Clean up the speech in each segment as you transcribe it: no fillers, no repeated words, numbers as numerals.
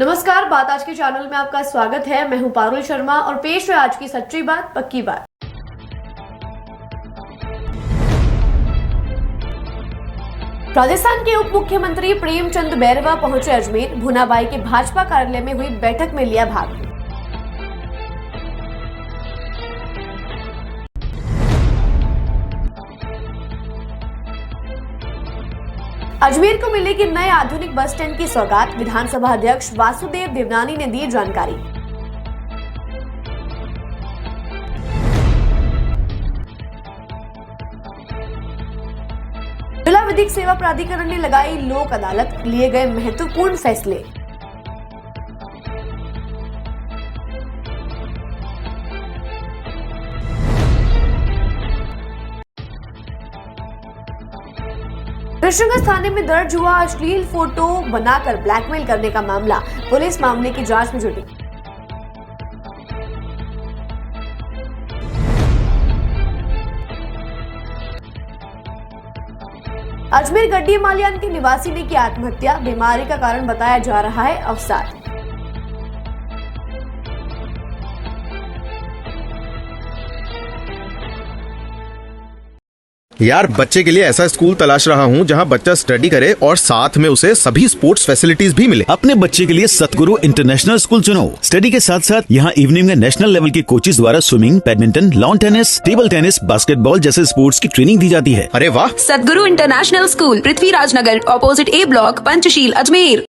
नमस्कार, बात आज के चैनल में आपका स्वागत है। मैं हूं पारुल शर्मा और पेश है आज की सच्ची बात पक्की बात। राजस्थान के उप मुख्यमंत्री प्रेमचंद बैरवा पहुंचे अजमेर। भुनाबाई के भाजपा कार्यालय में हुई बैठक में लिया भाग। अजमेर को मिलेगी नए आधुनिक बस स्टैंड की सौगात। विधानसभा अध्यक्ष वासुदेव देवनानी ने दी जानकारी। जिला विधिक सेवा प्राधिकरण ने लगाई लोक अदालत, लिए गए महत्वपूर्ण फैसले। ऋषिगंज थाने में दर्ज हुआ अश्लील फोटो बनाकर ब्लैकमेल करने का मामला। पुलिस मामले की जांच में जुटी। अजमेर गड्डी मालियान के निवासी ने की आत्महत्या। बीमारी का कारण बताया जा रहा है अवसाद। यार, बच्चे के लिए ऐसा स्कूल तलाश रहा हूँ जहाँ बच्चा स्टडी करे और साथ में उसे सभी स्पोर्ट्स फैसिलिटीज भी मिले। अपने बच्चे के लिए सतगुरु इंटरनेशनल स्कूल चुनो। स्टडी के साथ साथ यहाँ इवनिंग में नेशनल लेवल के कोचेज द्वारा swimming, badminton, lawn tennis, table tennis, basketball जैसे स्पोर्ट्स की ट्रेनिंग दी जाती है। अरे वाह! सतगुरु इंटरनेशनल स्कूल, पृथ्वीराज नगर, ऑपोजिट ए ब्लॉक, पंचशील, अजमेर।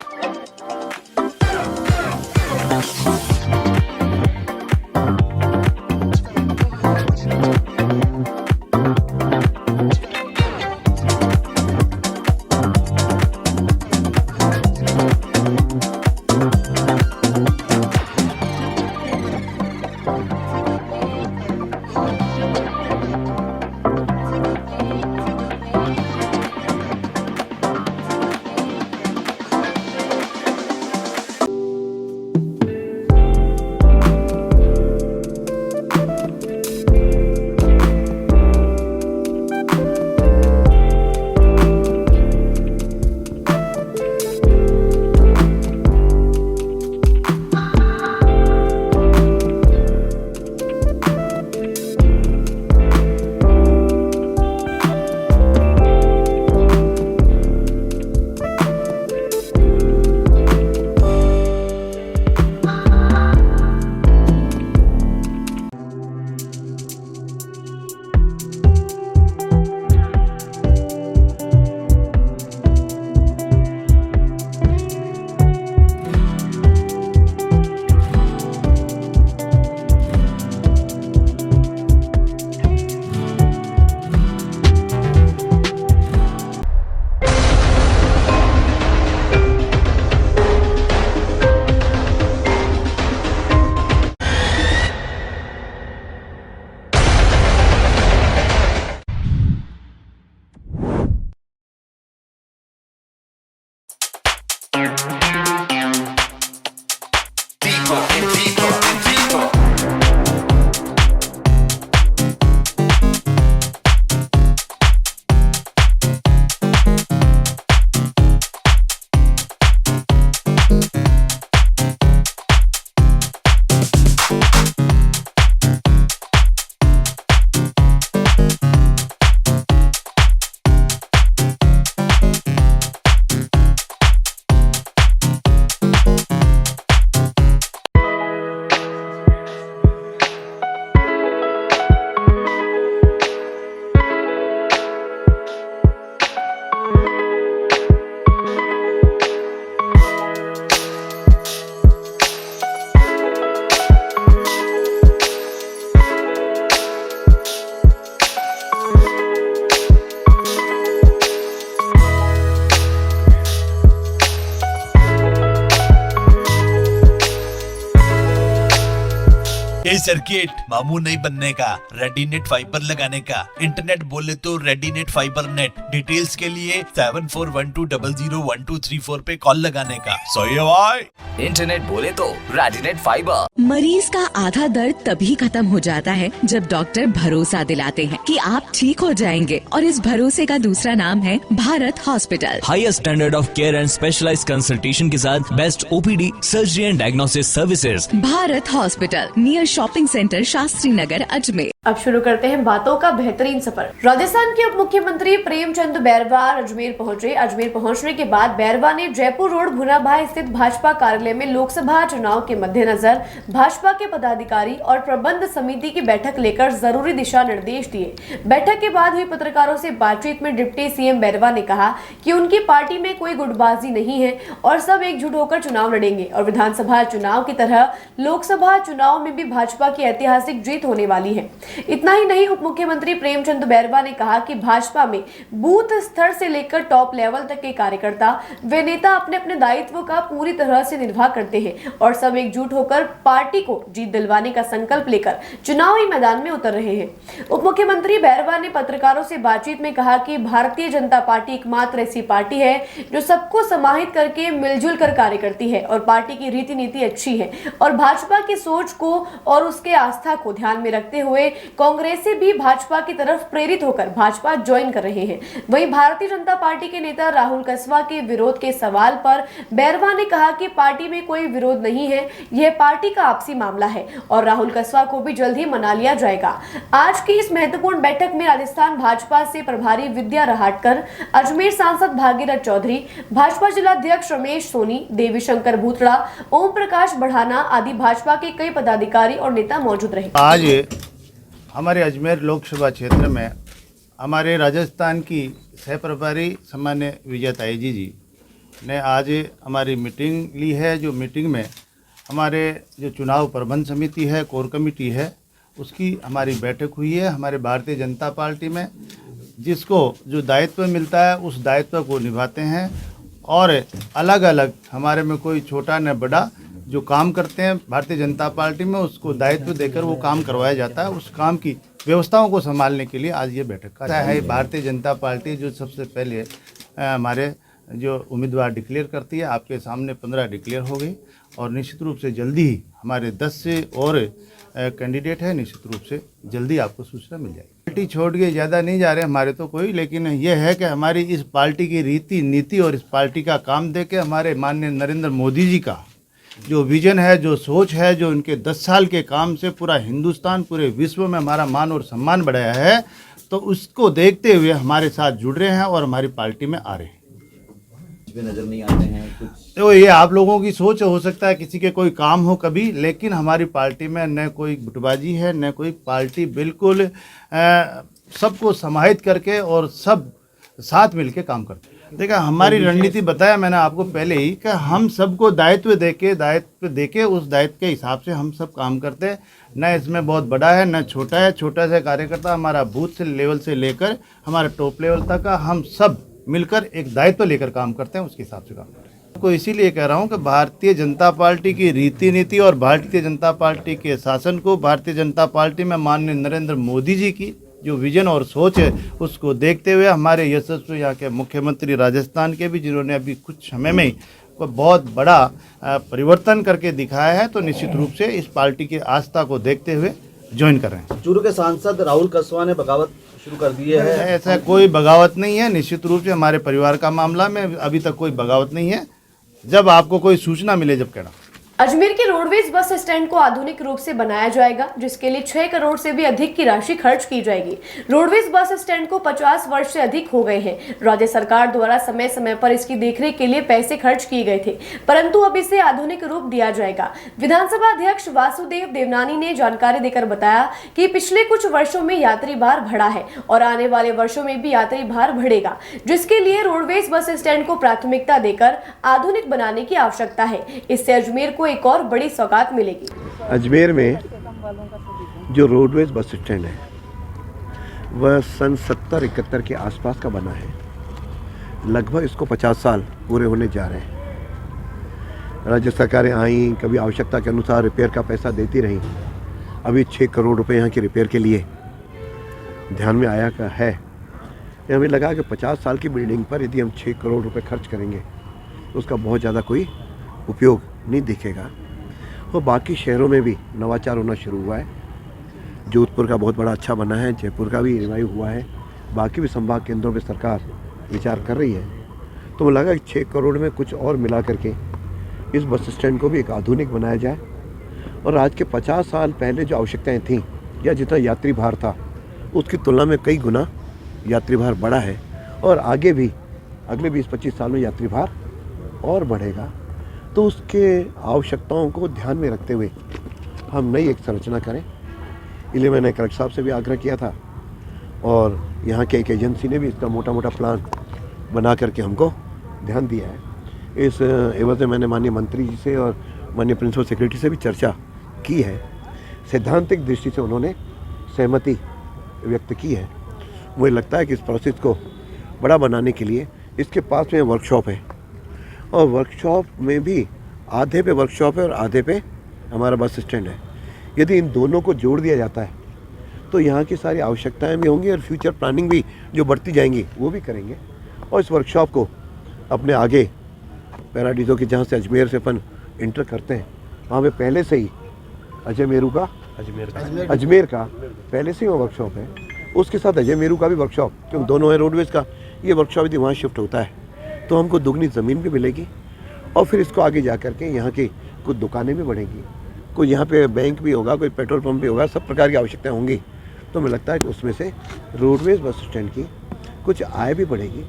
ए सर्किट मामू नहीं बनने का, रेडीनेट फाइबर लगाने का। इंटरनेट बोले तो रेडीनेट फाइबर नेट। डिटेल्स के लिए 7412001234 पे कॉल लगाने का। सही है भाई। इंटरनेट बोले तो रेडीनेट फाइबर। मरीज का आधा दर्द तभी खत्म हो जाता है जब डॉक्टर भरोसा दिलाते हैं कि आप ठीक हो जाएंगे, और इस भरोसे का दूसरा नाम है Bharat hospital. Highest standard of care and specialised consultation के साथ best OPD, surgery and diagnosis services. Bharat hospital, near shopping centre, Shastri Nagar, Ajmer. अब शुरू करते हैं बातों का बेहतरीन सफर। राजस्थान के उप मुख्यमंत्री प्रेमचंद बैरवा अजमेर पहुंचे। अजमेर पहुंचने के बाद बैरवा ने जयपुर रोड भुनाभाई स्थित भाजपा कार्यालय में लोकसभा चुनाव के मद्देनजर भाजपा के पदाधिकारी और प्रबंध समिति की बैठक लेकर जरूरी दिशा निर्देश दिए। बैठक के बाद हुई पत्रकारों से बातचीत में डिप्टी सीएम बैरवा ने कहा कि उनकी पार्टी में कोई गुटबाजी नहीं है और सब एकजुट होकर चुनाव लड़ेंगे, और विधानसभा चुनाव की तरह लोकसभा चुनाव में भी भाजपा की ऐतिहासिक जीत होने वाली है। इतना ही नहीं, उप मुख्यमंत्री प्रेमचंद बैरवा ने कहा कि भाजपा में बूथ स्तर से लेकर टॉप लेवल तक के कार्यकर्ता व नेता अपने अपने दायित्व का पूरी तरह से निर्वाह करते हैं और सब एकजुट होकर पार्टी को जीत दिलवाने का संकल्प लेकर चुनावी मैदान में उतर रहे हैं। उप मुख्यमंत्री बैरवा ने पत्रकारों से बातचीत में कहा कि भारतीय जनता पार्टी एकमात्र ऐसी पार्टी है जो सबको समाहित करके मिलजुल कर कार्य करती है और पार्टी की रीति नीति अच्छी है, और भाजपा की सोच को और उसके आस्था को ध्यान में रखते हुए कांग्रेसी भी भाजपा की तरफ प्रेरित होकर भाजपा ज्वाइन कर रहे हैं। वहीं भारतीय जनता पार्टी के नेता राहुल कसवा के विरोध के सवाल पर बैरवा ने कहा कि पार्टी में कोई विरोध नहीं है, यह पार्टी का आपसी मामला है और राहुल कसवा को भी जल्द ही मना लिया जाएगा। आज की इस महत्वपूर्ण बैठक में राजस्थान भाजपा से प्रभारी विद्या रहाटकर, अजमेर सांसद भागीरथ चौधरी, भाजपा जिलाध्यक्ष रमेश सोनी, देवी शंकर भूतड़ा, ओम प्रकाश बढ़ाना आदि भाजपा के कई पदाधिकारी और नेता मौजूद रहे। आज हमारे अजमेर लोकसभा क्षेत्र में हमारे राजस्थान की सह प्रभारी सामान्य विजय ताईजी जी ने आज हमारी मीटिंग ली है। जो मीटिंग में हमारे जो चुनाव प्रबंध समिति है, कोर कमेटी है, उसकी हमारी बैठक हुई है। हमारे भारतीय जनता पार्टी में जिसको जो दायित्व मिलता है उस दायित्व को निभाते हैं, और अलग अलग हमारे में कोई छोटा न बड़ा जो काम करते हैं भारतीय जनता पार्टी में उसको दायित्व देकर वो काम करवाया जाता है। उस काम की व्यवस्थाओं को संभालने के लिए आज ये बैठक का है। भारतीय जनता पार्टी जो सबसे पहले हमारे जो उम्मीदवार डिक्लेयर करती है, आपके सामने 15 डिक्लेयर हो गई और निश्चित रूप से जल्दी ही हमारे 10 से और कैंडिडेट है, निश्चित रूप से जल्दी आपको सूचना मिल जाएगी। पार्टी छोड़ के ज़्यादा नहीं जा रहे हमारे तो कोई, लेकिन यह है कि हमारी इस पार्टी की रीति नीति और इस पार्टी का काम देख के हमारे माननीय नरेंद्र मोदी जी का जो विजन है, जो सोच है, जो उनके 10 साल के काम से पूरा हिंदुस्तान, पूरे विश्व में हमारा मान और सम्मान बढ़ाया है, तो उसको देखते हुए हमारे साथ जुड़ रहे हैं और हमारी पार्टी में आ रहे हैं। नजर नहीं आते हैं कुछ, तो ये आप लोगों की सोच हो सकता है किसी के कोई काम हो कभी, लेकिन हमारी पार्टी में न कोई गुटबाजी है, न कोई पार्टी, बिल्कुल सबको समाहित करके और सब साथ मिलके काम करते हैं। देखा हमारी रणनीति बताया मैंने आपको पहले ही कि हम सबको दायित्व देके उस दायित्व के हिसाब से हम सब काम करते हैं। न इसमें बहुत बड़ा है न छोटा है। छोटा सा कार्यकर्ता हमारा बूथ से लेवल से लेकर हमारे टॉप लेवल तक का हम सब मिलकर एक दायित्व लेकर काम करते हैं, उसके हिसाब से काम करते हैं। को इसीलिए कह रहा हूँ कि भारतीय जनता पार्टी की रीति नीति और भारतीय जनता पार्टी के शासन को, भारतीय जनता पार्टी में माननीय नरेंद्र मोदी जी की जो विजन और सोच है उसको देखते हुए हमारे यशस्वी यहाँ के मुख्यमंत्री राजस्थान के भी, जिन्होंने अभी कुछ समय में ही कोई बहुत बड़ा परिवर्तन करके दिखाया है, तो निश्चित रूप से इस पार्टी की आस्था को देखते हुए ज्वाइन कर रहे हैं। चूरू के सांसद राहुल कसवा ने बगावत शुरू कर दी है। ऐसा कोई बगावत नहीं है, निश्चित रूप से हमारे परिवार का मामला में अभी तक कोई बगावत नहीं है। जब आपको कोई सूचना मिले जब कहना। अजमेर के रोडवेज बस स्टैंड को आधुनिक रूप से बनाया जाएगा, जिसके लिए 6 करोड़ से भी अधिक की राशि खर्च की जाएगी। रोडवेज बस स्टैंड को 50 वर्ष से अधिक हो गए हैं। राज्य सरकार द्वारा समय समय पर इसकी देखरेख के लिए पैसे खर्च किए गए थे, परंतु अब इसे आधुनिक रूप दिया जाएगा। विधानसभा अध्यक्ष वासुदेव देवनानी ने जानकारी देकर बताया कि पिछले कुछ वर्षों में यात्री भार बढ़ा है और आने वाले वर्षों में भी यात्री भार बढ़ेगा, जिसके लिए रोडवेज बस स्टैंड को प्राथमिकता देकर आधुनिक बनाने की आवश्यकता है। इससे अजमेर को एक और बड़ी सौगात मिलेगी। अजमेर में जो रोडवेज बस स्टैंड है वह सन 70-71 के आसपास का बना है। लगभग इसको 50 साल पूरे होने जा रहे हैं। राज्य सरकारें आई, कभी आवश्यकता के अनुसार रिपेयर का पैसा देती रहीं, अभी 6 करोड़ रुपए यहाँ की रिपेयर के लिए ध्यान में आया का है। हमें लगा कि 50 साल की बिल्डिंग पर यदि हम 6 करोड़ रुपए खर्च करेंगे तो उसका बहुत ज़्यादा कोई उपयोग नहीं दिखेगा। और बाकी शहरों में भी नवाचार होना शुरू हुआ है। जोधपुर का बहुत बड़ा अच्छा बना है, जयपुर का भी रिवाइव हुआ है, बाकी भी संभाग केंद्रों पे सरकार विचार कर रही है। तो मुझे लगा कि 6 करोड़ में कुछ और मिला करके इस बस स्टैंड को भी एक आधुनिक बनाया जाए। और आज के 50 साल पहले जो आवश्यकताएं थीं या जितना यात्री भार था उसकी तुलना में कई गुना यात्री भार बढ़ा है और आगे भी अगले 20-25 साल में यात्री भार और बढ़ेगा। तो उसके आवश्यकताओं को ध्यान में रखते हुए हम नई एक संरचना करें। इसलिए मैंने कलेक्टर साहब से भी आग्रह किया था और यहाँ के एक एजेंसी ने भी इसका मोटा मोटा प्लान बना करके हमको ध्यान दिया है। इस एवज में मैंने माननीय मंत्री जी से और माननीय प्रिंसिपल सेक्रेटरी से भी चर्चा की है। सैद्धांतिक दृष्टि से उन्होंने सहमति व्यक्त की है। मुझे लगता है कि इस प्रोसेस को बड़ा बनाने के लिए इसके पास में वर्कशॉप है और वर्कशॉप में भी आधे पे वर्कशॉप है और आधे पे हमारा बस स्टैंड है। यदि इन दोनों को जोड़ दिया जाता है तो यहाँ की सारी आवश्यकताएं भी होंगी और फ्यूचर प्लानिंग भी जो बढ़ती जाएंगी वो भी करेंगे। और इस वर्कशॉप को अपने आगे पैराडीजो के जहाँ से अजमेर से अपन इंटर करते हैं वहाँ पे पहले से ही अजमेर का पहले से ही वर्कशॉप है। उसके साथ अजमेर का भी वर्कशॉप, क्योंकि दोनों है रोडवेज़ का, ये वर्कशॉप यदि वहाँ शिफ्ट होता है तो हमको दुगनी ज़मीन भी मिलेगी और फिर इसको आगे जा कर के यहाँ की कुछ दुकानें भी बढ़ेंगी, कोई यहाँ पे बैंक भी होगा, कोई पेट्रोल पंप भी होगा, सब प्रकार की आवश्यकताएँ होंगी। तो मुझे लगता है कि उसमें से रोडवेज़ बस स्टैंड की कुछ आय भी बढ़ेगी,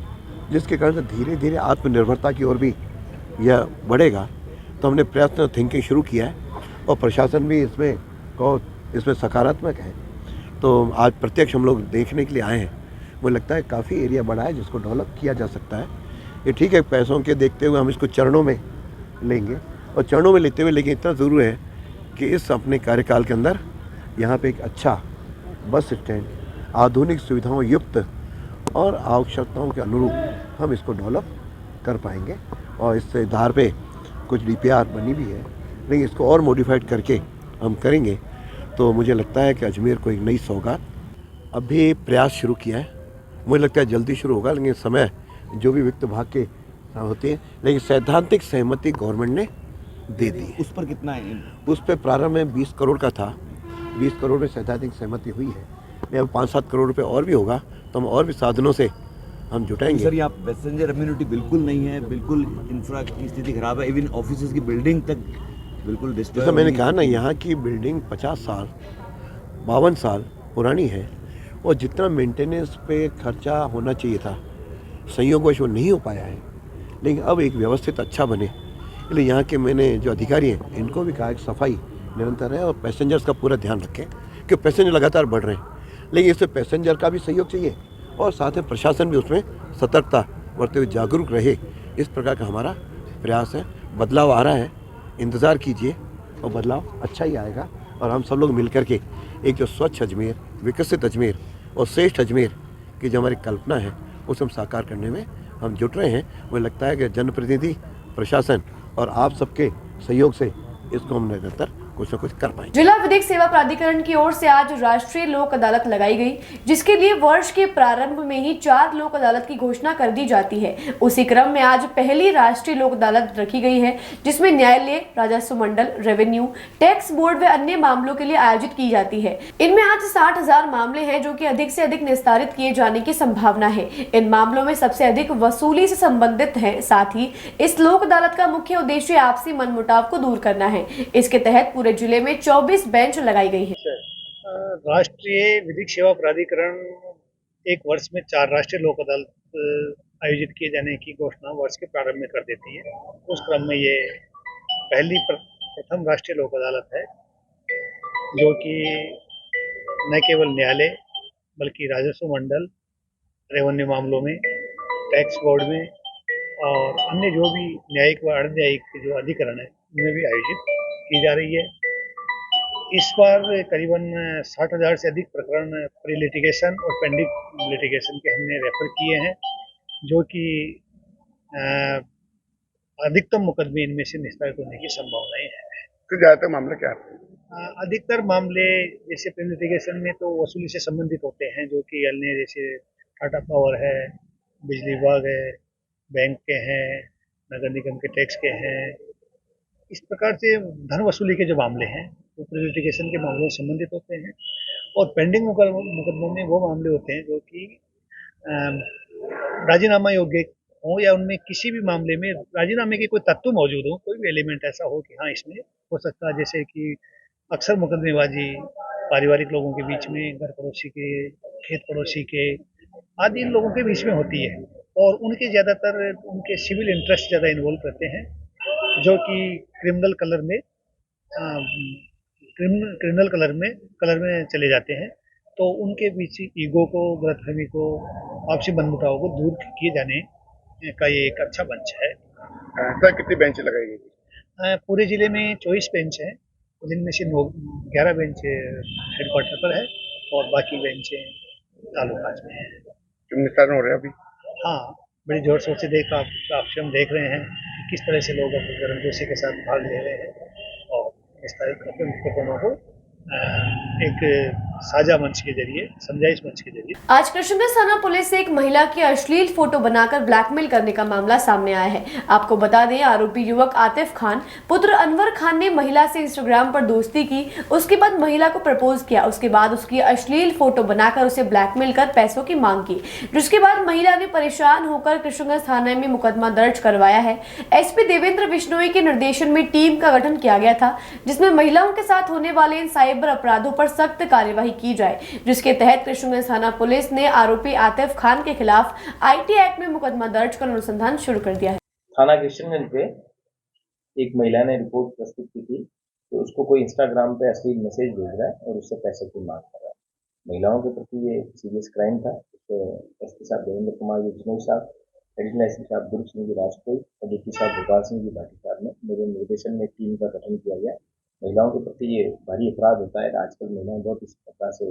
जिसके कारण से धीरे धीरे आत्मनिर्भरता की ओर भी यह बढ़ेगा। तो हमने प्रयत्न थिंकिंग शुरू किया है और प्रशासन भी इसमें सकारात्मक है। तो आज प्रत्यक्ष हम लोग देखने के लिए आए हैं। मुझे लगता है काफ़ी एरिया बड़ा है जिसको डेवलप किया जा सकता है। ये ठीक है, पैसों के देखते हुए हम इसको चरणों में लेंगे और चरणों में लेते हुए, लेकिन इतना ज़रूर है कि इस अपने कार्यकाल के अंदर यहाँ पे एक अच्छा बस स्टैंड आधुनिक सुविधाओं युक्त और आवश्यकताओं के अनुरूप हम इसको डेवलप कर पाएंगे। और इस आधार पे कुछ DPR बनी भी है, लेकिन इसको और मॉडिफाइड करके हम करेंगे। तो मुझे लगता है कि अजमेर को एक नई सौगात, अभी प्रयास शुरू किया है, मुझे लगता है जल्दी शुरू होगा, लेकिन समय जो भी वित्त विभाग के होती है, लेकिन सैद्धांतिक सहमति गवर्नमेंट ने दे दी है। उस पर कितना है? उस पर प्रारंभ में 20 करोड़ का था, 20 करोड़ में सैद्धांतिक सहमति हुई है। नहीं, अब 5-7 करोड़ रुपये और भी होगा तो हम और भी साधनों से हम जुटाएंगे। सर, यहाँ पैसेंजर कम्युनिटी बिल्कुल नहीं है, बिल्कुल इंफ्रा की स्थिति खराब है, इवन ऑफिस की बिल्डिंग तक बिल्कुल डिस्टर्ब। जैसा मैंने कहा ना, यहाँ की बिल्डिंग 50 साल 52 साल पुरानी है और जितना मेंटेनेंस पे खर्चा होना चाहिए था संयोगवश वो नहीं हो पाया है। लेकिन अब एक व्यवस्थित अच्छा बने, इसलिए यहाँ के मैंने जो अधिकारी हैं इनको भी कहा कि सफाई निरंतर है और पैसेंजर्स का पूरा ध्यान रखें, क्योंकि पैसेंजर लगातार बढ़ रहे हैं। लेकिन इससे पैसेंजर का भी सहयोग चाहिए और साथ में प्रशासन भी उसमें सतर्कता बरतते हुए जागरूक रहे। इस प्रकार का हमारा प्रयास है। बदलाव आ रहा है, इंतज़ार कीजिए और बदलाव अच्छा ही आएगा। और हम सब लोग मिलकर के एक जो स्वच्छ अजमेर, विकसित अजमेर और श्रेष्ठ अजमेर की जो हमारी कल्पना है उसे हम साकार करने में हम जुट रहे हैं। मुझे लगता है कि जनप्रतिनिधि, प्रशासन और आप सबके सहयोग से इसको हम निरंतर कुछ न कुछ कर पाएंगे। जिला विधिक सेवा प्राधिकरण की ओर से आज राष्ट्रीय लोक अदालत लगाई गई, जिसके लिए वर्ष के प्रारंभ में ही 4 लोक अदालत की घोषणा कर दी जाती है। उसी क्रम में आज पहली राष्ट्रीय लोक अदालत रखी गई है, जिसमें न्यायालय, राजस्व मंडल, रेवेन्यू, टैक्स बोर्ड व अन्य मामलों के लिए आयोजित की जाती है। इनमें आज 60,000 मामले हैं जो कि अधिक से अधिक निस्तारित किए जाने की संभावना है। इन मामलों में सबसे अधिक वसूली से संबंधित है। साथ ही इस लोक अदालत का मुख्य उद्देश्य आपसी मनमुटाव को दूर करना है। इसके तहत पूरे जिले में 24 बेंच लगाई गई है। राष्ट्रीय विधिक सेवा प्राधिकरण एक वर्ष में 4 राष्ट्रीय लोक अदालत आयोजित किए जाने की घोषणा वर्ष के प्रारंभ में कर देती है। उस क्रम में ये प्रथम राष्ट्रीय लोक अदालत है, जो कि न केवल न्यायालय बल्कि राजस्व मंडल, रेवेन्यू मामलों में, टैक्स बोर्ड में और अन्य जो भी न्यायिक व अर्धन्यायिक जो अधिकरण है उनमें भी आयोजित की जा रही है। इस बार करीबन 60,000 से अधिक प्रकरण प्री लिटिगेशन और पेंडिंग लिटिगेशन के हमने रेफर किए हैं, जो कि अधिकतम मुकदमे इनमें से निस्तारित होने की संभावनाएं हैं। तो ज़्यादातर मामला क्या है? अधिकतर मामले जैसे प्री लिटिगेशन में तो वसूली से संबंधित होते हैं, जो कि अन्य जैसे टाटा पावर है, बिजली विभाग है, बैंक के हैं, नगर निगम के टैक्स के हैं। इस प्रकार से धन वसूली के जो मामले हैं वो प्री लिटिगेशन के मामलों से संबंधित होते हैं, और पेंडिंग मुकदमों में वो मामले होते हैं जो कि राजीनामा योग्य हो, या उनमें किसी भी मामले में राजीनामे के कोई तत्व मौजूद हो, कोई भी एलिमेंट ऐसा हो कि हाँ इसमें हो सकता है, जैसे कि अक्सर मुकदमेबाजी पारिवारिक लोगों के बीच में, घर पड़ोसी के, खेत पड़ोसी के आदि इन लोगों के बीच में होती है, और उनके ज़्यादातर उनके सिविल इंटरेस्ट ज़्यादा इन्वॉल्व रहते हैं, जो कि क्रिमिनल कलर में चले जाते हैं। तो उनके बीच ईगो को, गलतफहमी को, आपसी मनमुटाव को दूर किए जाने का ये एक अच्छा मंच है। सर कितनी बेंच लगाई गई? पूरे जिले में 24 बेंच है, जिनमें से 11 बेंच हेडक्वार्टर पर है और बाकी बेंचें तालुकाज में है। निस्तारण हो रहे हैं अभी? हाँ, बड़ी जोर शोर से हम देख रहे हैं कि किस तरह से लोग अपनी गर्मजोशी के साथ भाग ले रहे हैं, और इस तरह के मुकदमों को एक साझा मंच के जरिए, समझाइश मंच के जरिए। आज कृष्णगंज थाना पुलिस से एक महिला की अश्लील फोटो बनाकर ब्लैकमेल करने का मामला सामने आया है। आपको बता दें, आरोपी युवक आतिफ खान पुत्र अनवर खान ने महिला से इंस्टाग्राम पर दोस्ती की, उसके बाद महिला को प्रपोज किया, उसके बाद उसकी अश्लील फोटो बनाकर उसे ब्लैकमेल कर पैसों की मांग की, जिसके बाद महिला ने परेशान होकर कृष्णगंज थाने में मुकदमा दर्ज करवाया है। एसपी देवेंद्र बिश्नोई के निर्देशन में टीम का गठन किया गया था, जिसमें महिलाओं के साथ होने वाले इन साइबर अपराधों पर सख्त कार्यवाही की जाए, जिसके तहत कृष्णगंज थाना पुलिस ने आरोपी आतिफ खान के खिलाफ आईटी एक्ट में मुकदमा दर्ज कर अनुसंधान शुरू कर दिया है। थाना कृष्णगंज पे एक महिला ने रिपोर्ट प्रस्तुत की थी कि उसको कोई इंस्टाग्राम पे अश्लील मैसेज भेज रहा है और उससे पैसे की मांग कर रहा है। महिलाओं के प्रति ये सीरियस क्राइम था। एसपी साहब देवेंद्र कुमार बिश्नोई साहब, एडिशनल एसपी साहब दुर्ग सिंह जी राजपुर और डिप्टी साहब गोपाल सिंह जी भाटी साहब ने मेरे निर्देशन में टीम का गठन किया गया। महिलाओं के प्रति ये भारी अपराध होता है। आजकल महिलाएं बहुत इस प्रकार से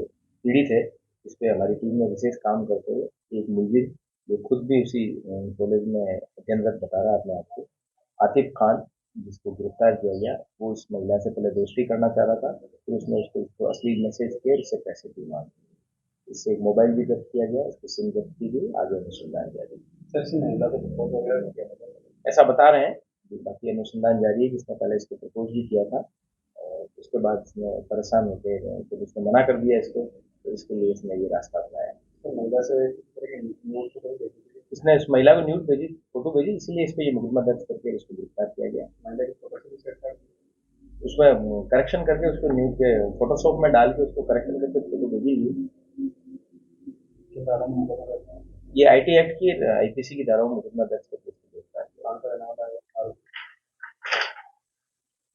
पीड़ित है। इस पर हमारी टीम ने विशेष काम करते हुए एक मुलजिम जो खुद भी उसी कॉलेज में अध्ययनरत बता रहा है अपने आप को, आतिफ खान, जिसको गिरफ्तार किया गया, वो इस महिला से पहले दोस्ती करना चाह रहा था, फिर उसने उसको अश्लील मैसेज किया, इससे पैसे की मांग की। इससे एक मोबाइल भी जब्त किया गया, उसकी सिम जब्त की गई, आगे अनुसंधान जारी। सर इस महिला को प्रपोज वगैरह ऐसा बता रहे हैं, बाकी अनुसंधान जारी है कि इसने पहले इसको प्रपोज भी किया था, उसके बाद इसमें परेशान होते तो उसने मना कर दिया इसको, तो इसके लिए इसने ये रास्ता अपनाया। तो महिला से इसने उस महिला को न्यूड भेजी, फोटो भेजी, इसीलिए इस पर ये मुकदमा दर्ज करके इसको गिरफ्तार किया गया। महिला की फोटो उसमें करेक्शन करके उसको न्यूड के फोटोशॉप में डाल के उसको करेक्शन करके फोटो भेजी हुई। ये आईटी एक्ट की आईपीसी की धाराओं में मुकदमा दर्ज करके इसको गिरफ्तार किया।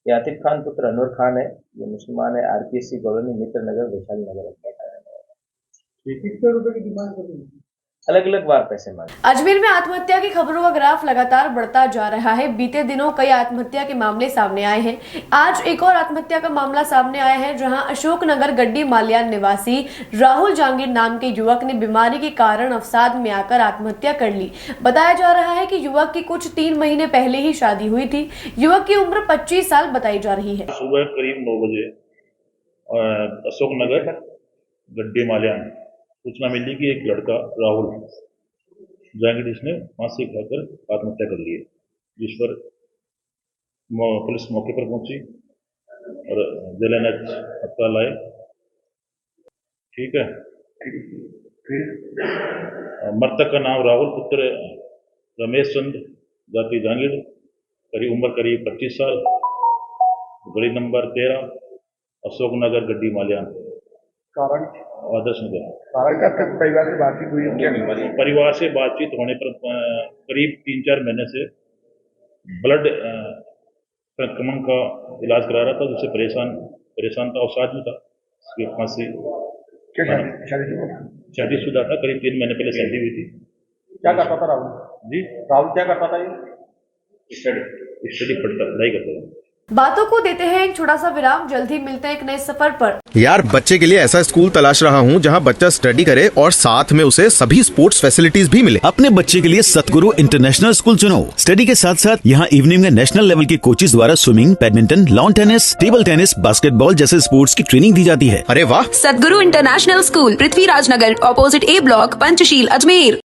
ये आतिफ खान पुत्र अनवर खान है, ये मुसलमान है, आरपीएससी कॉलोनी मित्र नगर वैशाली नगर रुपए की डिमांड कर रही है, अलग अलग बार पैसे मांगे। अजमेर में आत्महत्या की खबरों का ग्राफ लगातार बढ़ता जा रहा है। बीते दिनों कई आत्महत्या के मामले सामने आए हैं। आज एक और आत्महत्या का मामला सामने आया है, जहां अशोकनगर गड्डी माल्यान निवासी राहुल जहांगीर नाम के युवक ने बीमारी के कारण अवसाद में आकर आत्महत्या कर ली। बताया जा रहा है कि युवक की कुछ 3 महीने पहले ही शादी हुई थी। युवक की उम्र 25 साल बताई जा रही है। सुबह करीब 9 बजे अशोकनगर गड्डी माल्यान सूचना मिली कि एक लड़का राहुल जहांगीर ने फांसी खाकर आत्महत्या कर ली है, जिस पर पुलिस मौके पर पहुंची और जेएनएच अस्पताल आए। ठीक है, मृतक का नाम राहुल पुत्र रमेश चंद, जाति जहांगीर, उम्र करीब 25 साल, गली नंबर 13, अशोकनगर गड्डी माल्यान। कारण आदर्श नगर। परिवार से बातचीत हुई क्या? परिवार से बातचीत होने पर करीब 3-4 महीने से ब्लड संक्रमण का इलाज करा रहा था, जिससे परेशान था, अवसाद में था। उसकी फांसी शादीशुदा था, करीब 3 महीने पहले शादी हुई थी। क्या करता था राहुल जी? राहुल क्या करता था? ये स्टडी पढ़ता, पढ़ाई करता था। बातों को देते हैं एक छोटा सा विराम, जल्द ही मिलते हैं एक नए सफर पर। यार बच्चे के लिए ऐसा स्कूल तलाश रहा हूँ जहाँ बच्चा स्टडी करे और साथ में उसे सभी स्पोर्ट्स फैसिलिटीज भी मिले। अपने बच्चे के लिए सतगुरु इंटरनेशनल स्कूल चुनो। स्टडी के साथ साथ यहाँ इवनिंग में नेशनल लेवल के कोचेज द्वारा swimming, badminton, lawn tennis, table tennis, basketball जैसे स्पोर्ट्स की ट्रेनिंग दी जाती है। अरे वाह! सतगुरु इंटरनेशनल स्कूल, पृथ्वीराज नगर, ऑपोजिट ए ब्लॉक, पंचशील, अजमेर।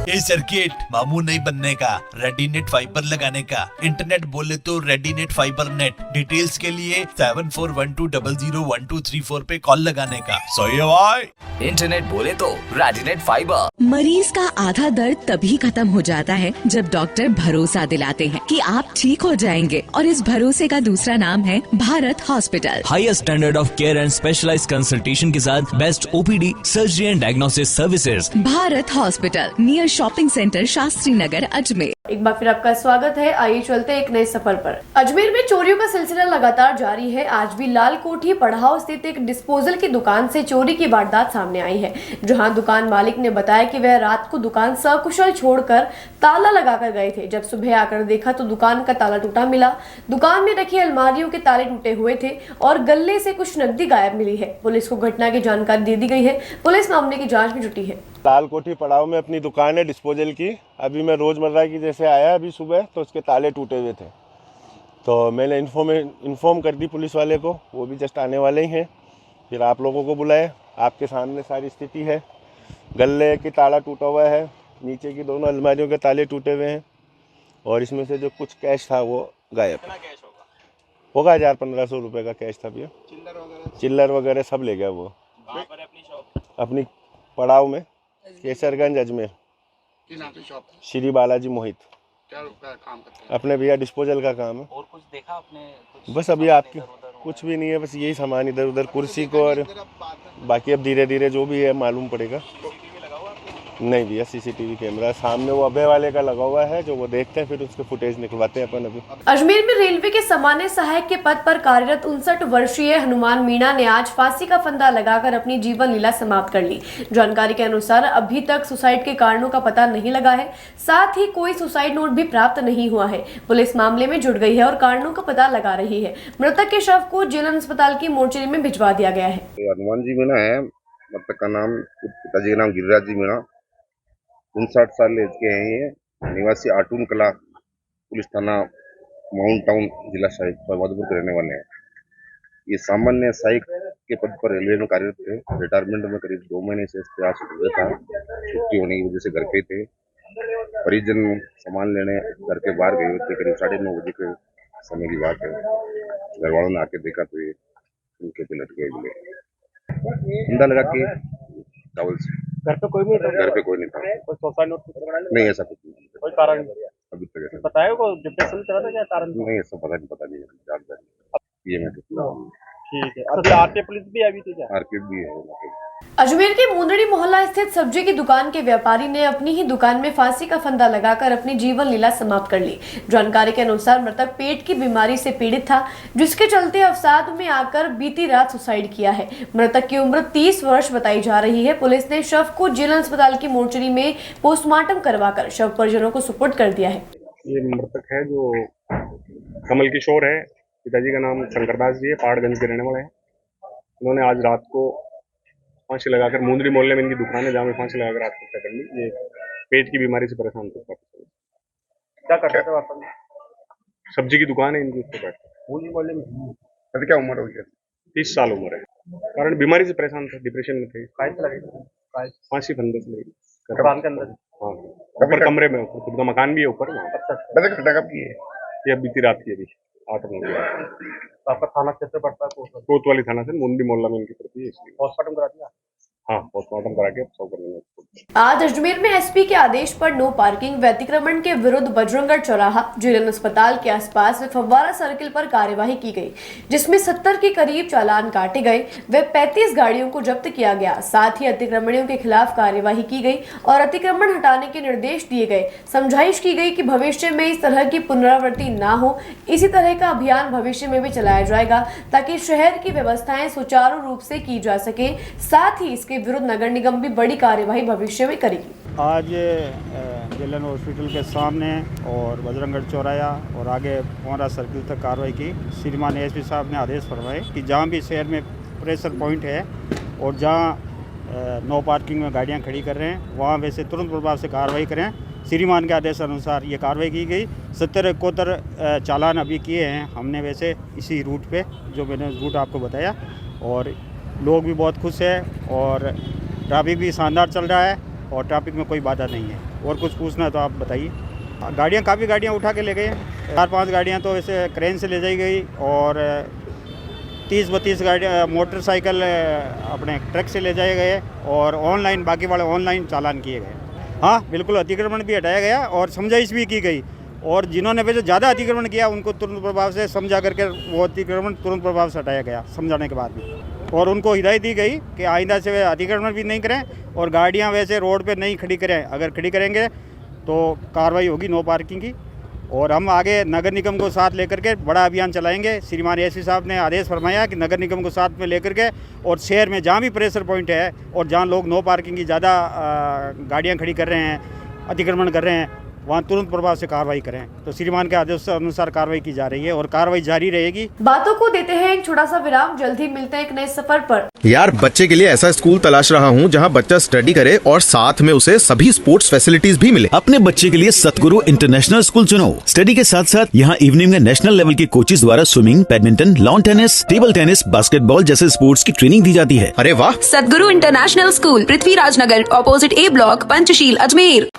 ये सर्किट मामू नहीं बनने का, रेडीनेट फाइबर लगाने का। इंटरनेट बोले तो रेडीनेट फाइबर नेट। डिटेल्स के लिए 7412001234 पे कॉल लगाने का। सही है भाई। इंटरनेट बोले तो रेडीनेट फाइबर। मरीज का आधा दर्द तभी खत्म हो जाता है जब डॉक्टर भरोसा दिलाते हैं कि आप ठीक हो जाएंगे, और इस भरोसे का दूसरा नाम है Bharat hospital. Highest standard of care and specialised consultation के साथ best OPD, surgery and diagnosis services. Bharat hospital, near shopping centre, Shastri Nagar, Ajmer. एक बार फिर आपका स्वागत है। आइए चलते एक नए सफर पर। अजमेर में चोरियों का सिलसिला लगातार जारी है। आज भी लाल कोठी पड़ाव स्थित एक डिस्पोजल की दुकान से चोरी की वारदात सामने आई है, जहां दुकान मालिक ने बताया कि वह रात को दुकान सकुशल छोड़कर ताला लगाकर गए थे। जब सुबह आकर देखा तो दुकान का ताला टूटा मिला। दुकान में रखी अलमारियों के ताले टूटे हुए थे और गल्ले से कुछ नकदी गायब मिली है। पुलिस को घटना की जानकारी दे दी गई है। पुलिस मामले की जाँच में जुटी है। लाल कोठी पड़ाव में अपनी दुकान है डिस्पोजल की। अभी मैं रोज़मर्रा की जैसे आया अभी सुबह, तो उसके ताले टूटे हुए थे, तो मैंने इन्फॉर्म कर दी पुलिस वाले को। वो भी जस्ट आने वाले ही हैं। फिर आप लोगों को बुलाए। आपके सामने सारी स्थिति है। गल्ले की ताला टूटा हुआ है, नीचे की दोनों अलमारियों के ताले टूटे हुए हैं, और इसमें से जो कुछ कैश था वो गायब होगा। 1500 रुपये का कैश था भैया। चिल्लर वगैरह सब ले गया वो। अपनी पड़ाव में केसरगंज अजमेर। श्री बालाजी मोहित। क्या काम करते हैं? अपने भैया डिस्पोजल का काम है। और कुछ देखा आपने? बस अभी आपकी कुछ भी नहीं है, बस यही सामान इधर उधर कुर्सी को, और बाकी अब धीरे धीरे जो भी है मालूम पड़ेगा। नहीं भैया, सीसीटीवी कैमरा सामने वो अभय वाले का लगा हुआ है, जो वो देखते हैं, फिर उसके फुटेज निकलवाते हैं अपन अभी। अजमेर में रेलवे के सामान्य सहायक के पद पर कार्यरत 59 वर्षीय हनुमान मीणा ने आज फांसी का फंदा लगाकर अपनी जीवन लीला समाप्त कर ली। जानकारी के अनुसार अभी तक सुसाइड के कारणों का पता नहीं लगा है, साथ ही कोई सुसाइड नोट भी प्राप्त नहीं हुआ है। पुलिस मामले में जुट गई है और कारणों का पता लगा रही है। मृतक के शव को जिला अस्पताल की मोर्चरी में भिजवा दिया गया है। हनुमान जी मीणा है, मृतक का नाम, पिताजी का नाम गिरिराज जी मीणा, 59 साल एज के हैं। ये निवासी आटून कला, पुलिस थाना माउंट टाउन, जिला सहायक माधोपुर के रहने वाले हैं। ये सामान्य सहायक के पद पर रेलवे में कार्यरत थे। रिटायरमेंट में करीब 2 महीने से प्रयास हुआ था। छुट्टी होने की वजह से घर पे थे। परिजन सामान लेने घर के बाहर गए थे। करीब 9:30 बजे के समय की बात है। घर वालों ने आके देखा तो ये उनके पे लटके मिले। फंदा लगा के चावल से। घर पे कोई नहीं था? घर पे कोई नहीं था। कोई सुसाइड नोट नहीं, ऐसा कुछ नहीं। कोई कारण नहीं अभी तक ऐसा बताया को डिप्रेशन चला था, क्या कारण? नहीं, ऐसा पता नहीं जानकारी। ये मैं ठीक है। अभी आरके पुलिस भी आई थी क्या? आरके भी है। अजमेर के मुंदड़ी मोहल्ला स्थित सब्जी की दुकान के व्यापारी ने अपनी ही दुकान में फांसी का फंदा लगाकर अपनी जीवन लीला समाप्त कर ली। जानकारी के अनुसार मृतक पेट की बीमारी से पीड़ित था, जिसके चलते अवसाद में आकर बीती रात सुसाइड किया है। मृतक की उम्र 30 वर्ष बताई जा रही है। पुलिस ने शव को जिला अस्पताल की मोर्चरी में पोस्टमार्टम करवाकर शव परिजनों को सुपुर्द कर दिया है। ये मृतक है जो कमल किशोर है। पिताजी का नाम शंकरदास जी है, पहाड़गंज के रहने वाले हैं। उन्होंने आज रात को फांसी लगाकर, मुंदरी मोहल्ले में इनकी दुकान है जहाँ में फांसी लगाकर आत्महत्या कर ली। ये पेट की बीमारी से परेशान थे। क्या करते थे वास्तव में? सब्जी की दुकान है इनकी, उसको बैठते मुंदरी मोहल्ले में। क्या उम्र हो गया? 30 साल उम्र है। कारण बीमारी से परेशान थे, डिप्रेशन में थे। फांसी फंदे से लगी दुकान के अंदर। हाँ, ऊपर कमरे में, ऊपर खुद का मकान भी है ऊपर। घटना कब की है? ये बीती रात की, अभी 8 बजे। आपका थाना कैसे पड़ता है? कोतवाली थाना से मुंडी मोहल्ला में इनकी पड़ती है, इसलिए पोस्टमार्टम करा दिया। हाँ, पोस्टमार्टम करा के सब करने। आज अजमेर में एसपी के आदेश पर नो पार्किंग व अतिक्रमण के विरुद्ध बजरंगगढ़ चौराहा, जिला अस्पताल के आसपास व फव्वारा सर्किल पर कार्यवाही की गई, जिसमें 70 के करीब चालान काटे गए व 35 गाड़ियों को जब्त किया गया। साथ ही अतिक्रमणियों के खिलाफ कार्यवाही की गई और अतिक्रमण हटाने के निर्देश दिए गए। समझाइश की गई कि भविष्य में इस तरह की पुनरावृत्ति न हो। इसी तरह का अभियान भविष्य में भी चलाया जाएगा ताकि शहर की व्यवस्थाएं सुचारू रूप से की जा सके। साथ ही इसके विरुद्ध नगर निगम भी बड़ी कार्यवाही भविष्य में करेगी। आज जिला हॉस्पिटल के सामने और बजरंगगढ़ चौराहा और आगे फव्वारा सर्किल तक कार्रवाई की। श्रीमान एसपी साहब ने आदेश फरमाए कि जहाँ भी शहर में प्रेशर पॉइंट है और जहाँ नो पार्किंग में गाड़ियाँ खड़ी कर रहे हैं, वहाँ वैसे तुरंत प्रभाव से कार्रवाई करें। श्रीमान के आदेश अनुसार ये कार्रवाई की गई। 70-71 चालान अभी किए हैं हमने, वैसे इसी रूट पे जो मैंने रूट आपको बताया। और लोग भी बहुत खुश है और ट्रैफिक भी शानदार चल रहा है और ट्रैफिक में कोई बाधा नहीं है। और कुछ पूछना है तो आप बताइए। गाड़ियाँ, काफ़ी गाड़ियाँ उठा के ले गए। 4-5 गाड़ियाँ तो वैसे क्रेन से ले जाई गई और 30-32 गाड़ियाँ मोटरसाइकिल अपने ट्रक से ले जाए गए और ऑनलाइन, बाकी वाले ऑनलाइन चालान किए गए। हाँ, बिल्कुल अतिक्रमण भी हटाया गया और समझाइश भी की गई। और जिन्होंने वैसे ज़्यादा अतिक्रमण किया उनको तुरंत प्रभाव से समझा करके वो अतिक्रमण तुरंत प्रभाव से हटाया गया, समझाने के बाद भी। और उनको हिदायत दी गई कि आइंदा से वे अतिक्रमण भी नहीं करें और गाड़ियां वैसे रोड पे नहीं खड़ी करें। अगर खड़ी करेंगे तो कार्रवाई होगी नो पार्किंग की। और हम आगे नगर निगम को साथ लेकर के बड़ा अभियान चलाएंगे। श्रीमान एसपी साहब ने आदेश फरमाया कि नगर निगम को साथ में लेकर के और शहर में जहाँ भी प्रेशर पॉइंट है और जहाँ लोग नो पार्किंग की ज़्यादा गाड़ियाँ खड़ी कर रहे हैं, अतिक्रमण कर रहे हैं, वहाँ तुरंत प्रभाव से कार्रवाई करें। तो श्रीमान के आदेश अनुसार कार्रवाई की जा रही है और कार्रवाई जारी रहेगी। बातों को देते हैं एक छोटा सा विराम, जल्द ही मिलते हैं एक नए सफर पर। यार, बच्चे के लिए ऐसा स्कूल तलाश रहा हूँ जहाँ बच्चा स्टडी करे और साथ में उसे सभी स्पोर्ट्स फैसिलिटीज भी मिले। अपने बच्चे के लिए सतगुरु इंटरनेशनल स्कूल चुनो। स्टडी के साथ साथ यहाँ इवनिंग में नेशनल लेवल के कोचेज द्वारा swimming, badminton, lawn tennis, table tennis, basketball जैसे स्पोर्ट्स की ट्रेनिंग दी जाती है। अरे वाह! सतगुरु इंटरनेशनल स्कूल, पृथ्वीराज नगर, ऑपोजिट ए ब्लॉक, पंचशील, अजमेर।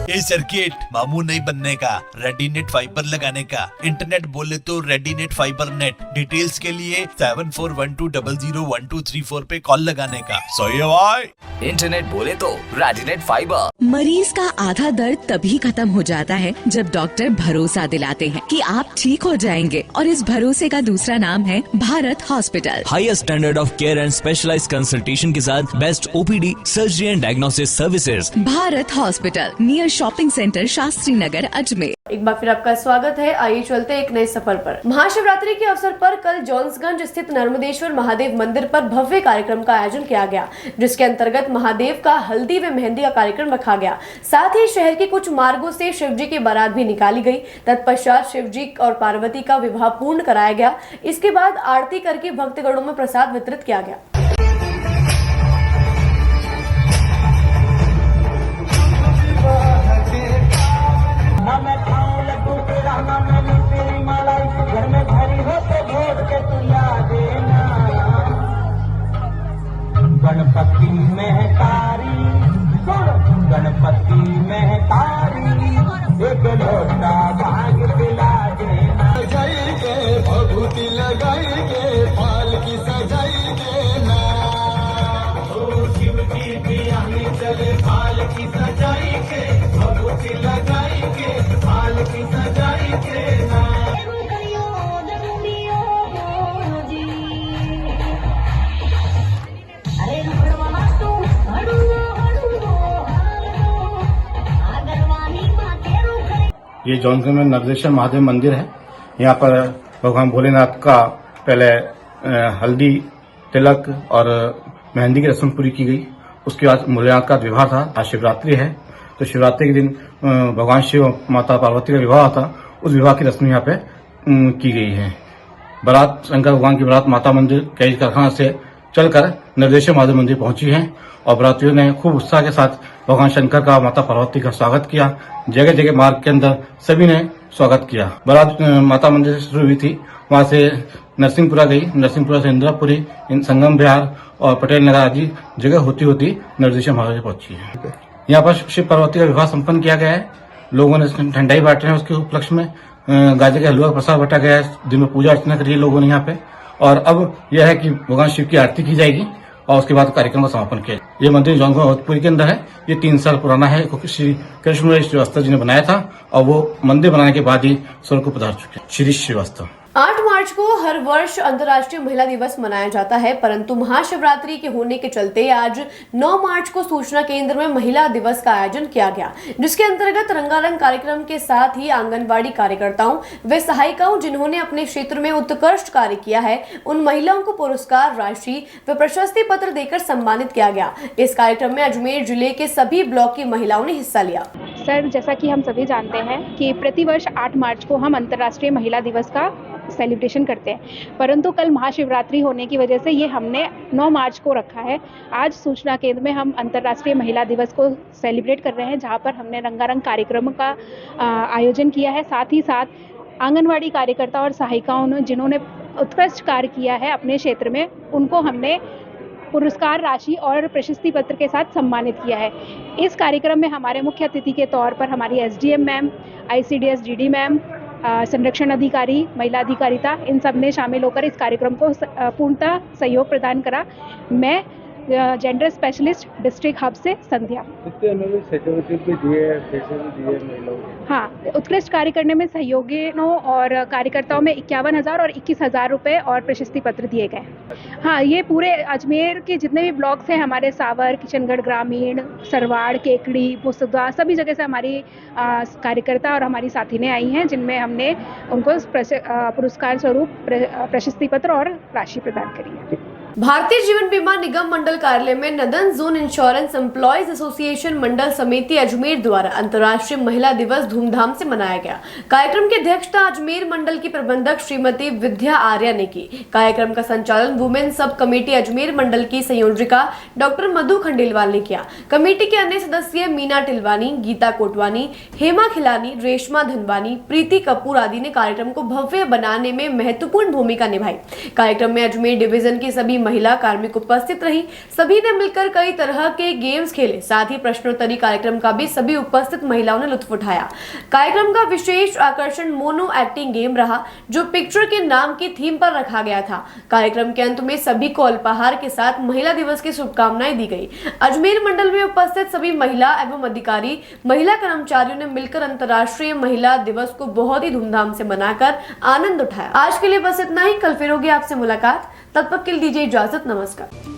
ये सर्किट मामू नहीं बनने का, रेडीनेट फाइबर लगाने का। इंटरनेट बोले तो रेडीनेट फाइबर नेट। डिटेल्स के लिए 7412001234 पे कॉल लगाने का। सही है भाई। इंटरनेट बोले तो रेडिनेट फाइबर। मरीज का आधा दर्द तभी खत्म हो जाता है जब डॉक्टर भरोसा दिलाते हैं कि आप ठीक हो जाएंगे, और इस भरोसे का दूसरा नाम है Bharat hospital. Highest standard of care and specialised consultation के साथ best OPD, surgery and diagnosis services. Bharat hospital, near shopping centre, Shastri Nagar, Ajmer. एक बार फिर आपका स्वागत है। आइए चलते एक नए सफर पर। महाशिवरात्रि के अवसर पर कल जॉन्सगंज स्थित नर्मदेश्वर महादेव मंदिर पर भव्य कार्यक्रम का आयोजन किया गया, जिसके अंतर्गत महादेव का हल्दी व मेहंदी का कार्यक्रम रखा गया। साथ ही शहर के कुछ मार्गों से शिवजी की बारात भी निकाली गई। तत्पश्चात शिवजी और पार्वती का विवाह पूर्ण कराया गया। इसके बाद आरती करके भक्तगणों में प्रसाद वितरित किया गया। गणपति महतारी, गणपति महतारी, एक लोटा भाग पिला देना। सजाई के भभूति लगाई के पाल की सजाई देना। ओ शिव जी बियानी चले पाल की सजाई के, भभूति लगाई के पाल की सजाई देना। ये जॉनसन में नर्मदेश्वर महादेव मंदिर है। यहाँ पर भगवान भोलेनाथ का पहले हल्दी, तिलक और मेहंदी की रस्म पूरी की गई। उसके बाद भोलेनाथ का विवाह था। आज शिवरात्रि है, तो शिवरात्रि के दिन भगवान शिव माता पार्वती का विवाह था। उस विवाह की रस्म यहाँ पे की गई है। बारात, शंकर भगवान की बारात माता मंदिर कैज कारखाना से चलकर नर्मदेश्वर महादेव मंदिर पहुंची है और बारातियों ने खूब उत्साह के साथ भगवान शंकर का, माता पार्वती का स्वागत किया। जगह जगह मार्ग के अंदर सभी ने स्वागत किया। बारात माता मंदिर से शुरू हुई थी, वहां से नरसिंहपुरा गई, नरसिंहपुरा से इंदिरापुरी, संगम विहार और पटेल नगर आदि जगह होती होती नर्मदेश्वर महादेव पहुंची है। यहाँ पर शिव पार्वती का विवाह संपन्न किया गया है। लोगों ने ठंडाई बांटे हैं, उसके उपलक्ष्य में गाजे के हलवा का प्रसाद बांटा गया है। दिन में पूजा अर्चना करी है लोगों ने यहाँ पे। और अब यह है कि भगवान शिव की आरती की जाएगी और उसके बाद कार्यक्रम का समापन किया। ये मंदिर जौनपुर के अंदर है। ये 3 साल पुराना है, क्योंकि श्री कृष्ण श्रीवास्तव जी ने बनाया था और वो मंदिर बनाने के बाद ही स्वर्ग को पधार चुके। श्री श्रीवास्तव। 8 मार्च को हर वर्ष अंतर्राष्ट्रीय महिला दिवस मनाया जाता है, परंतु महाशिवरात्रि के होने के चलते आज 9 मार्च को सूचना केंद्र में महिला दिवस का आयोजन किया गया, जिसके अंतर्गत रंगारंग कार्यक्रम के साथ ही आंगनबाड़ी कार्यकर्ताओं व सहायिकाओं जिन्होंने अपने क्षेत्र में उत्कृष्ट कार्य किया है, उन महिलाओं को पुरस्कार राशि व प्रशस्ति पत्र देकर सम्मानित किया गया। इस कार्यक्रम में अजमेर जिले के सभी ब्लॉक की महिलाओं ने हिस्सा लिया। सर, जैसा कि हम सभी जानते हैं कि प्रतिवर्ष 8 मार्च को हम अंतर्राष्ट्रीय महिला दिवस का सेलिब्रेशन करते हैं, परंतु कल महाशिवरात्रि होने की वजह से ये हमने 9 मार्च को रखा है। आज सूचना केंद्र में हम अंतर्राष्ट्रीय महिला दिवस को सेलिब्रेट कर रहे हैं, जहां पर हमने रंगारंग कार्यक्रम का आयोजन किया है। साथ ही साथ आंगनवाड़ी कार्यकर्ता और सहायिकाओं ने जिन्होंने उत्कृष्ट कार्य किया है अपने क्षेत्र में, उनको हमने पुरस्कार राशि और प्रशस्ति पत्र के साथ सम्मानित किया है। इस कार्यक्रम में हमारे मुख्य अतिथि के तौर पर हमारी SDM ma'am, ICDS DD ma'am, संरक्षण अधिकारी, महिला अधिकारिता, इन सब ने शामिल होकर इस कार्यक्रम को पूर्णतः सहयोग प्रदान करा। मैं जेंडर स्पेशलिस्ट डिस्ट्रिक्ट हब से संध्या। सर्टिफिकेट भी दिए, पैसे भी दिए महिलाओं को। हाँ, उत्कृष्ट कार्य करने में सहयोगियों और कार्यकर्ताओं में 51,000 और 21,000 रुपये और प्रशस्ति पत्र दिए गए। हाँ, ये पूरे अजमेर के जितने भी ब्लॉक्स हैं, हमारे सावर, किशनगढ़ ग्रामीण, सरवाड़, केकड़ी, मुसद्दा, सभी जगह से हमारी कार्यकर्ता और हमारी साथी आई हैं, जिनमें हमने उनको पुरस्कार स्वरूप प्रशस्ति पत्र और राशि प्रदान करी है। भारतीय जीवन बीमा निगम मंडल कार्यालय में northern zone insurance employees association मंडल समिति अजमेर द्वारा अंतर्राष्ट्रीय महिला दिवस धूमधाम से मनाया गया। कार्यक्रम की अध्यक्षता अजमेर मंडल की प्रबंधक श्रीमती विद्या आर्या ने की। कार्यक्रम का संचालन वुमेन सब कमेटी अजमेर मंडल की संयोजिका डॉक्टर मधु खंडेलवाल ने किया। कमेटी के अन्य सदस्य मीना टिलवानी, गीता कोटवानी, हेमा खिलानी, रेशमा धनवानी, प्रीति कपूर आदि ने कार्यक्रम को भव्य बनाने में महत्वपूर्ण भूमिका निभाई। कार्यक्रम में अजमेर डिवीजन की सभी महिला कार्मिक उपस्थित रही। सभी ने मिलकर कई तरह के गेम्स खेले। साथ ही प्रश्नोत्तरी कार्यक्रम का भी सभी उपस्थित महिलाओं ने लुत्फ उठाया। कार्यक्रम का विशेष आकर्षण मोनो एक्टिंग गेम रहा, जो पिक्चर के नाम की थीम पर रखा गया था। कार्यक्रम के अंत में सभी को अल्पाहार के साथ महिला दिवस की शुभकामनाएं दी गई। अजमेर मंडल में उपस्थित सभी महिला एवं अधिकारी, महिला कर्मचारियों ने मिलकर अंतर्राष्ट्रीय महिला दिवस को बहुत ही धूमधाम से मनाकर आनंद उठाया। आज के लिए बस इतना ही। कल फिर होगी आपसे मुलाकात। तब तक के लिए दीजिए इजाजत। नमस्कार।